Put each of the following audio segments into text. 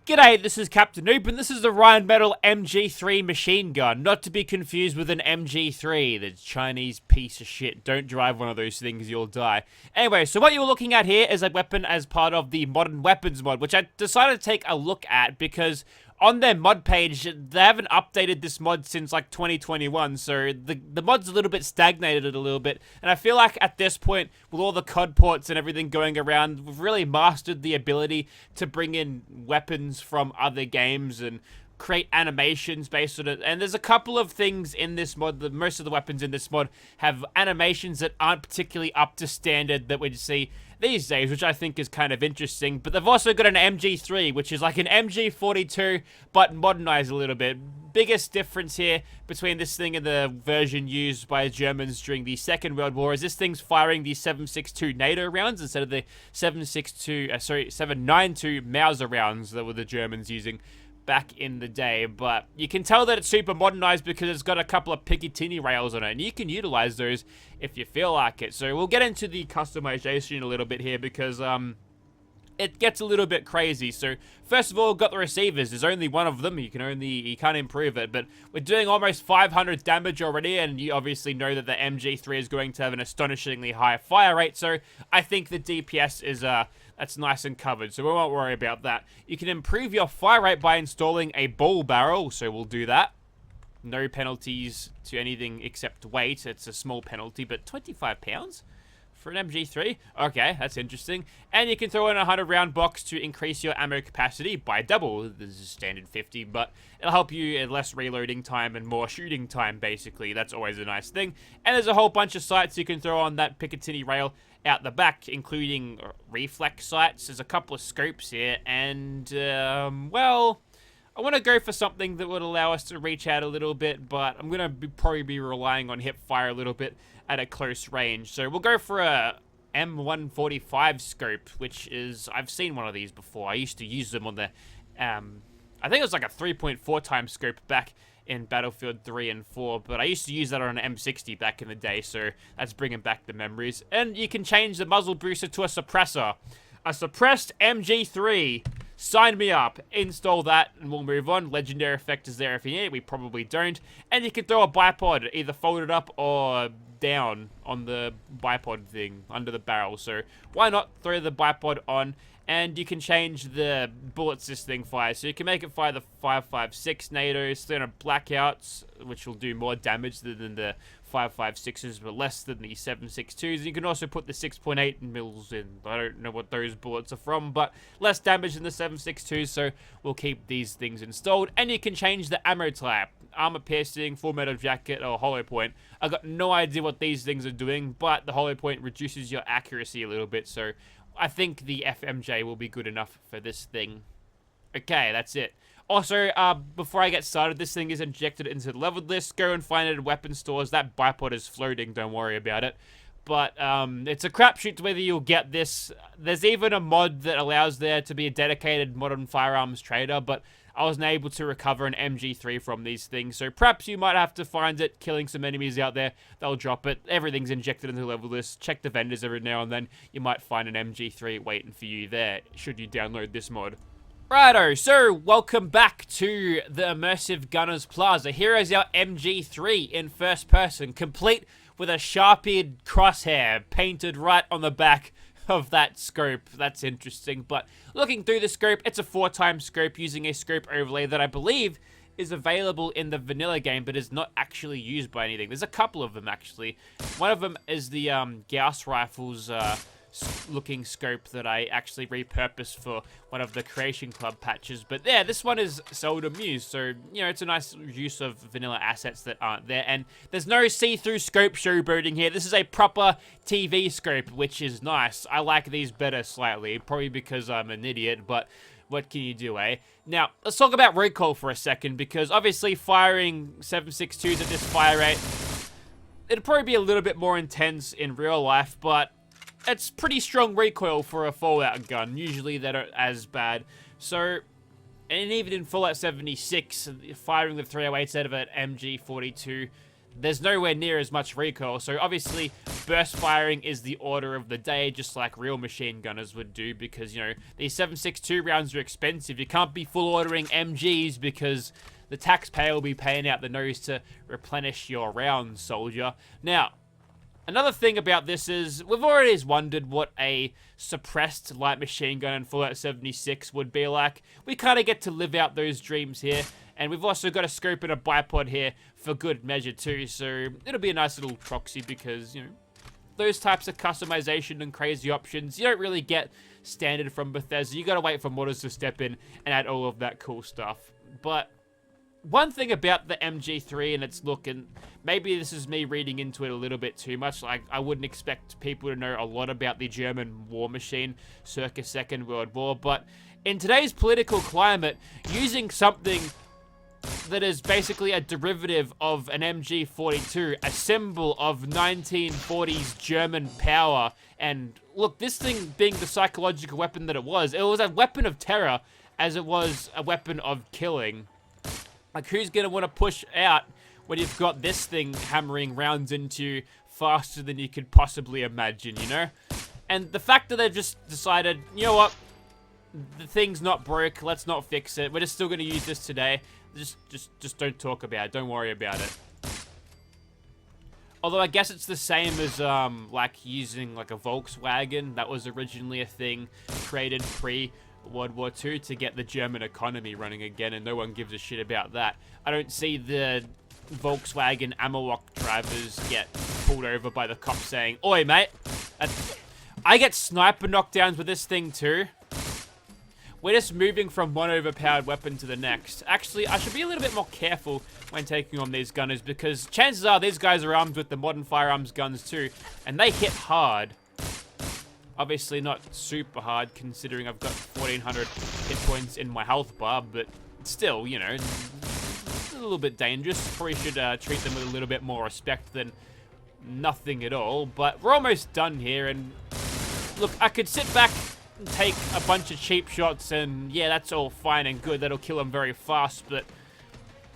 G'day, this is Captainoob, and this is the Rheinmetall MG3 machine gun, not to be confused with an MG3, the Chinese piece of shit. Don't drive one of those things, you'll die. Anyway, so what you're looking at here is a weapon as part of the Modern Weapons mod, which I decided to take a look at because on their mod page, they haven't updated this mod since like 2021, so the mod's a little bit stagnated a little bit, and I feel like at this point, with all the COD ports and everything going around, we've really mastered the ability to bring in weapons from other games and create animations based on it. And there's a couple of things in this mod, most of the weapons in this mod have animations that aren't particularly up to standard that we'd see these days, which I think is kind of interesting. But they've also got an MG3, which is like an MG42, but modernized a little bit. Biggest difference here between this thing and the version used by Germans during the Second World War is this thing's firing the 7.62 NATO rounds instead of the 7.92 Mauser rounds that were the Germans using back in the day. But you can tell that it's super modernized because it's got a couple of Picatinny rails on it, and you can utilize those if you feel like it. So we'll get into the customization a little bit here because it gets a little bit crazy. So first of all, got the receivers. There's only one of them. You can't improve it, but we're doing almost 500 damage already, and you obviously know that the MG3 is going to have an astonishingly high fire rate. So I think the DPS is that's nice and covered, so we won't worry about that. You can improve your fire rate by installing a ball barrel, so we'll do that. No penalties to anything except weight. It's a small penalty, but 25 pounds for an MG3? Okay, that's interesting. And you can throw in a 100-round box to increase your ammo capacity by double. This is standard 50, but it'll help you in less reloading time and more shooting time, basically. That's always a nice thing. And there's a whole bunch of sights you can throw on that Picatinny rail out the back, including reflex sights. There's a couple of scopes here, and, well, I want to go for something that would allow us to reach out a little bit, but I'm going to probably be relying on hip fire a little bit at a close range. So we'll go for a M145 scope, which is, I've seen one of these before. I used to use them on the, I think it was like a 3.4 times scope back in Battlefield 3 and 4, but I used to use that on an M60 back in the day, so that's bringing back the memories. And you can change the muzzle booster to a suppressor. A suppressed MG3. Sign me up. Install that, and we'll move on. Legendary effect is there if you need it. We probably don't. And you can throw a bipod, either folded up or down on the bipod thing, under the barrel. So why not throw the bipod on? And you can change the bullets this thing fires. So you can make it fire the 5.56 NATOs, then a blackouts, which will do more damage than the 5.56s, but less than the 7.62s. You can also put the 6.8 mils in. I don't know what those bullets are from, but less damage than the 7.62s, so we'll keep these things installed. And you can change the ammo type. Armor piercing, full metal jacket, or hollow point. I've got no idea what these things are doing, but the hollow point reduces your accuracy a little bit, so I think the FMJ will be good enough for this thing. Okay, that's it. Also, before I get started, this thing is injected into the leveled list. Go and find it at weapon stores. That bipod is floating, don't worry about it. But it's a crapshoot to whether you'll get this. There's even a mod that allows there to be a dedicated modern firearms trader, but I wasn't able to recover an MG3 from these things, so perhaps you might have to find it, killing some enemies out there. They'll drop it. Everything's injected into the level list. Check the vendors every now and then. You might find an MG3 waiting for you there, should you download this mod. Righto, so welcome back to the Immersive Gunners Plaza. Here is our MG3 in first person, complete with a sharp-eared crosshair painted right on the back of that scope. That's interesting, but looking through the scope, it's a 4x scope using a scope overlay that I believe is available in the vanilla game, but is not actually used by anything. There's a couple of them, actually. One of them is the Gauss Rifles looking scope that I actually repurposed for one of the Creation Club patches. But yeah, this one is seldom used, so, you know, it's a nice use of vanilla assets that aren't there. And there's no see-through scope showboating here. This is a proper TV scope, which is nice. I like these better slightly, probably because I'm an idiot, but what can you do, eh? Now, let's talk about recoil for a second, because obviously firing 7.62s at this fire rate, it'd probably be a little bit more intense in real life, but it's pretty strong recoil for a Fallout gun. Usually they aren't as bad. So, and even in Fallout 76, firing the 308s out of an MG42, there's nowhere near as much recoil. So obviously, burst firing is the order of the day, just like real machine gunners would do, because, you know, these 7.62 rounds are expensive. You can't be full ordering MGs because the taxpayer will be paying out the nose to replenish your rounds, soldier. Now, another thing about this is, we've always wondered what a suppressed light machine gun in Fallout 76 would be like. We kind of get to live out those dreams here. And we've also got a scope and a bipod here for good measure too. So it'll be a nice little proxy because, you know, those types of customization and crazy options, you don't really get standard from Bethesda. You gotta wait for modders to step in and add all of that cool stuff. But one thing about the MG3 and its look, and maybe this is me reading into it a little bit too much, like I wouldn't expect people to know a lot about the German war machine circa Second World War, but in today's political climate, using something that is basically a derivative of an MG42, a symbol of 1940s German power, and look, this thing being the psychological weapon that it was a weapon of terror as it was a weapon of killing. Like, who's gonna want to push out when you've got this thing hammering rounds into you faster than you could possibly imagine, you know? And the fact that they've just decided, you know what, the thing's not broke, let's not fix it, we're just still gonna use this today. Just don't talk about it. Don't worry about it. Although I guess it's the same as like using like a Volkswagen. That was originally a thing created pre-World War II to get the German economy running again, and no one gives a shit about that. I don't see the Volkswagen Amarok drivers get pulled over by the cops saying, "Oi, mate, I get sniper knockdowns with this thing too." We're just moving from one overpowered weapon to the next. Actually, I should be a little bit more careful when taking on these gunners, because chances are these guys are armed with the modern firearms guns too, and they hit hard. Obviously not super hard, considering I've got 1,400 hit points in my health bar, but still, you know, a little bit dangerous. Probably should treat them with a little bit more respect than nothing at all, but we're almost done here, and look, I could sit back take a bunch of cheap shots and yeah, that's all fine and good, that'll kill them very fast, but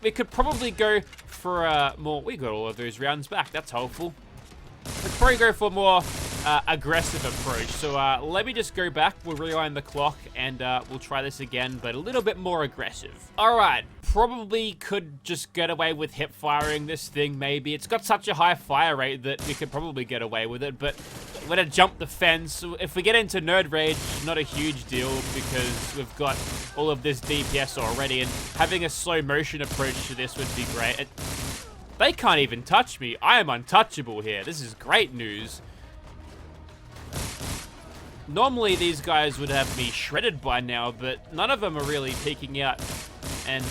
we could probably go for more. We got all of those rounds back, that's helpful. We'd probably go for a more aggressive approach. So let me just go back, we'll rewind the clock, and we'll try this again, but a little bit more aggressive. Alright, probably could just get away with hip firing this thing, maybe. It's got such a high fire rate that we could probably get away with it, but we're gonna jump the fence. If we get into nerd rage, not a huge deal, because we've got all of this DPS already, and having a slow motion approach to this would be great. They can't even touch me. I am untouchable here. This is great news. Normally, these guys would have me shredded by now, but none of them are really peeking out and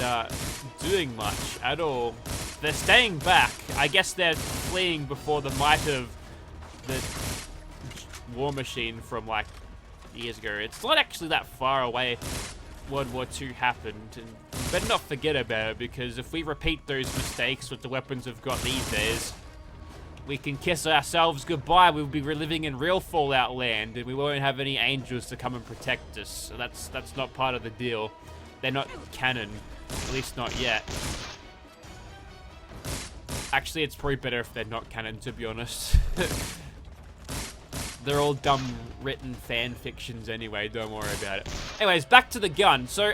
doing much at all. They're staying back. I guess they're fleeing before the might of the war machine from, like, years ago. It's not actually that far away World War II happened, and better not forget about it, because if we repeat those mistakes with the weapons we've got these days, we can kiss ourselves goodbye. We'll be reliving in real Fallout land, and we won't have any angels to come and protect us. So that's not part of the deal. They're not canon, at least not yet. Actually, it's probably better if they're not canon, to be honest. They're all dumb written fan fictions anyway, don't worry about it. Anyways, back to the gun. So,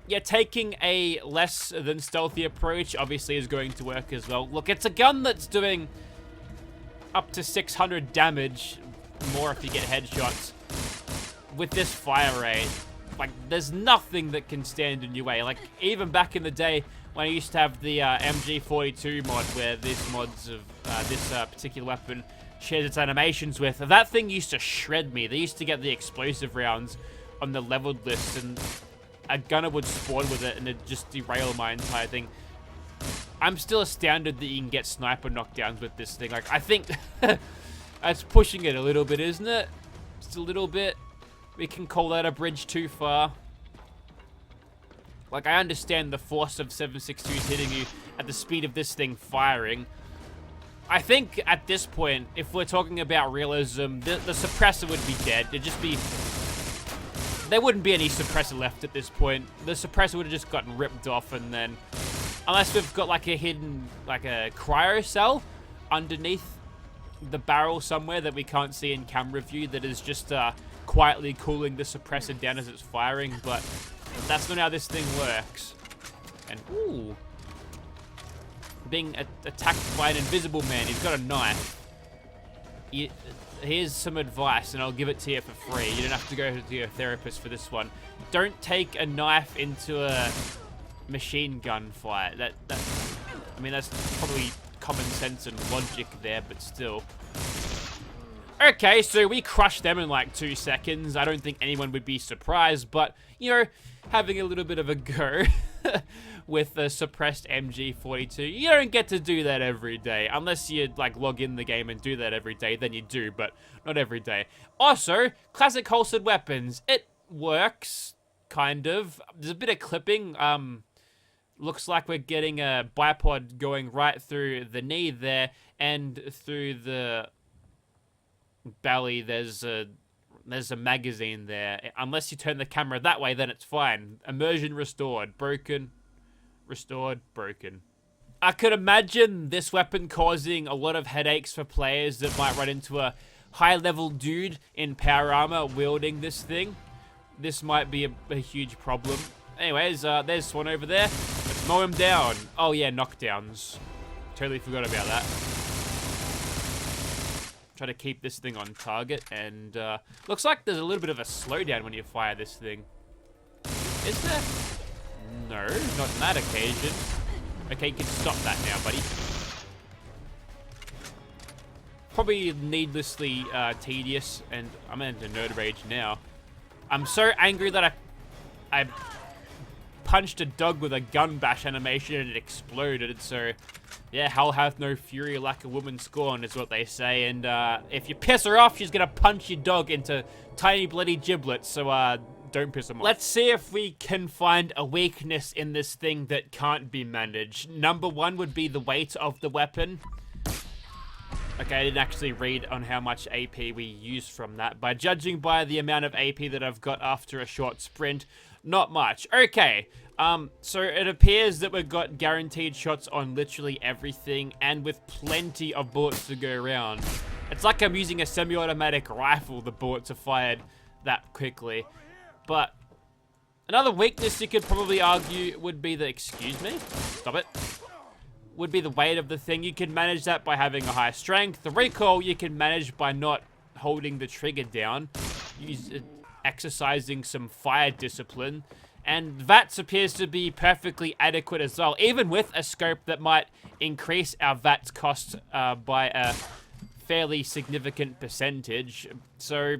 yeah, taking a less than stealthy approach obviously is going to work as well. Look, it's a gun that's doing up to 600 damage, more if you get headshots, with this fire rate. Like, there's nothing that can stand in your way. Like, even back in the day when I used to have the MG42 mod, where this mods of this particular weapon shares its animations with, that thing used to shred me. They used to get the explosive rounds on the leveled list, and a gunner would spawn with it and it'd just derail my entire thing. I'm still astounded that you can get sniper knockdowns with this thing. Like, I think that's pushing it a little bit, isn't it? Just a little bit. We can call that a bridge too far. Like, I understand the force of 7.62s hitting you at the speed of this thing firing. I think at this point, if we're talking about realism, the suppressor would be dead. It'd just be... There wouldn't be any suppressor left at this point. The suppressor would have just gotten ripped off, and then Unless we've got like a hidden, like a cryo cell underneath the barrel somewhere that we can't see in camera view that is just quietly cooling the suppressor down as it's firing, but that's not how this thing works. And, ooh. Being attacked by an invisible man. He's got a knife. Here's some advice, and I'll give it to you for free. You don't have to go to your therapist for this one. Don't take a knife into a machine gun fight. I mean, that's probably common sense and logic there, but still. Okay, so we crushed them in like 2 seconds. I don't think anyone would be surprised, but, you know, having a little bit of a go with a suppressed MG42. You don't get to do that every day. Unless you, like, log in the game and do that every day, then you do, but not every day. Also, classic holstered weapons. It works, kind of. There's a bit of clipping. Looks like we're getting a bipod going right through the knee there, and through the belly there's a magazine there. Unless you turn the camera that way, then it's fine. Immersion restored. Broken. Restored. Broken. I could imagine this weapon causing a lot of headaches for players that might run into a high-level dude in power armor wielding this thing. This might be a huge problem. Anyways, there's one over there. Let's mow him down. Oh yeah, knockdowns. Totally forgot about that. Try to keep this thing on target, and looks like there's a little bit of a slowdown when you fire this thing. Is there? No, not on that occasion. Okay, you can stop that now, buddy. Probably needlessly tedious, and I'm into nerd rage now. I'm so angry that I punched a dog with a gun bash animation and it exploded. So, yeah, hell hath no fury like a woman scorned is what they say. And if you piss her off, she's gonna punch your dog into tiny bloody giblets. So, don't piss him off. Let's see if we can find a weakness in this thing that can't be managed. Number one would be the weight of the weapon. Okay, I didn't actually read on how much AP we used from that. By judging by the amount of AP that I've got after a short sprint, not much. Okay, so it appears that we've got guaranteed shots on literally everything, and with plenty of bullets to go around. It's like I'm using a semi-automatic rifle, the bullets are fired that quickly. But another weakness you could probably argue would be the, excuse me, stop it, would be the weight of the thing. You can manage that by having a high strength. The recoil you can manage by not holding the trigger down, exercising some fire discipline. And VATS appears to be perfectly adequate as well, even with a scope that might increase our VATS cost by a fairly significant percentage. So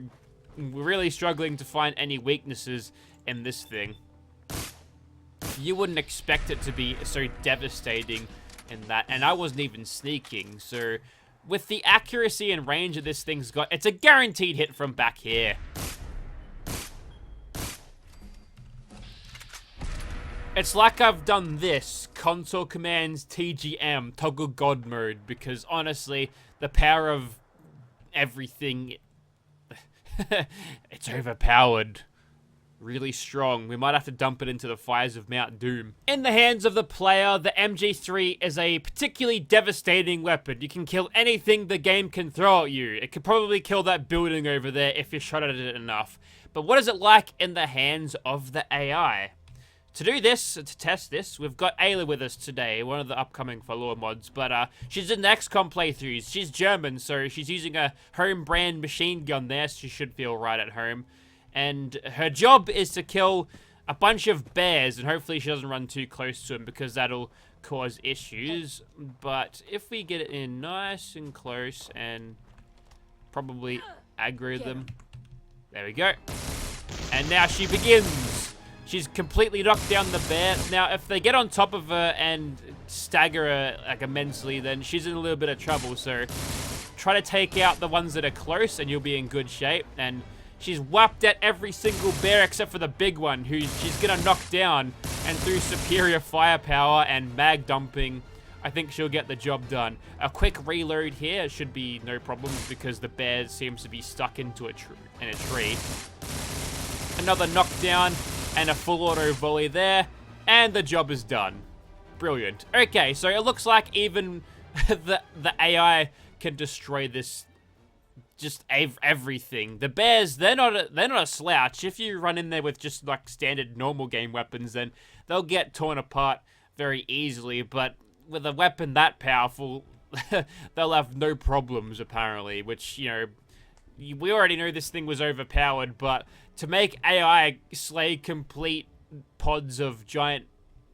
we're really struggling to find any weaknesses in this thing. You wouldn't expect it to be so devastating in that, and I wasn't even sneaking. So with the accuracy and range that this thing's got, it's a guaranteed hit from back here. It's like I've done this, console commands TGM, toggle god mode, because honestly, the power of everything, it's overpowered. Really strong. We might have to dump it into the fires of Mount Doom. In the hands of the player, the MG3 is a particularly devastating weapon. You can kill anything the game can throw at you. It could probably kill that building over there if you shot at it enough. But what is it like in the hands of the AI? To do this, to test this, we've got Ayla with us today, one of the upcoming Follower mods, but she's in the XCOM playthroughs. She's German, so she's using a home brand machine gun there, so she should feel right at home. And her job is to kill a bunch of bears, and hopefully she doesn't run too close to them because that'll cause issues. But if we get it in nice and close and probably aggro them. There we go. And now she begins. She's completely knocked down the bear. Now, if they get on top of her and stagger her like immensely, then she's in a little bit of trouble. So try to take out the ones that are close and you'll be in good shape. And she's wiped out every single bear except for the big one, who she's gonna knock down. And through superior firepower and mag dumping, I think she'll get the job done. A quick reload here should be no problems because the bear seems to be stuck into a tree. Another knockdown and a full auto volley there, and the job is done. Brilliant. Okay, so it looks like even the AI can destroy this, just everything. The bears, they're not a slouch. If you run in there with just like standard normal game weapons, then they'll get torn apart very easily. But with a weapon that powerful, they'll have no problems apparently. Which, you know, we already knew this thing was overpowered, but to make AI slay complete pods of giant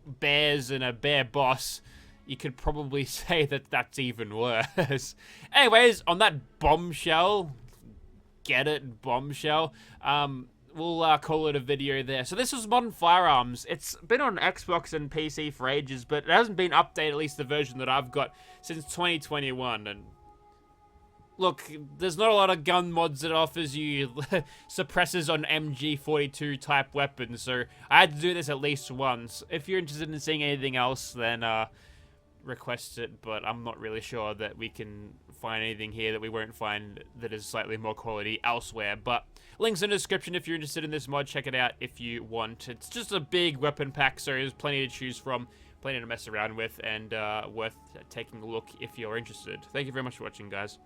bears and a bear boss, you could probably say that that's even worse. Anyways, on that bombshell, get it, bombshell, we'll call it a video there. So this was Modern Firearms. It's been on Xbox and PC for ages, but it hasn't been updated, at least the version that I've got, since 2021. And look, there's not a lot of gun mods that offers you suppressors on MG42 type weapons, so I had to do this at least once. If you're interested in seeing anything else, then request it, but I'm not really sure that we can find anything here that we won't find that is slightly more quality elsewhere. But links in the description if you're interested in this mod. Check it out if you want. It's just a big weapon pack, so there's plenty to choose from, plenty to mess around with, and worth taking a look if you're interested. Thank you very much for watching, guys.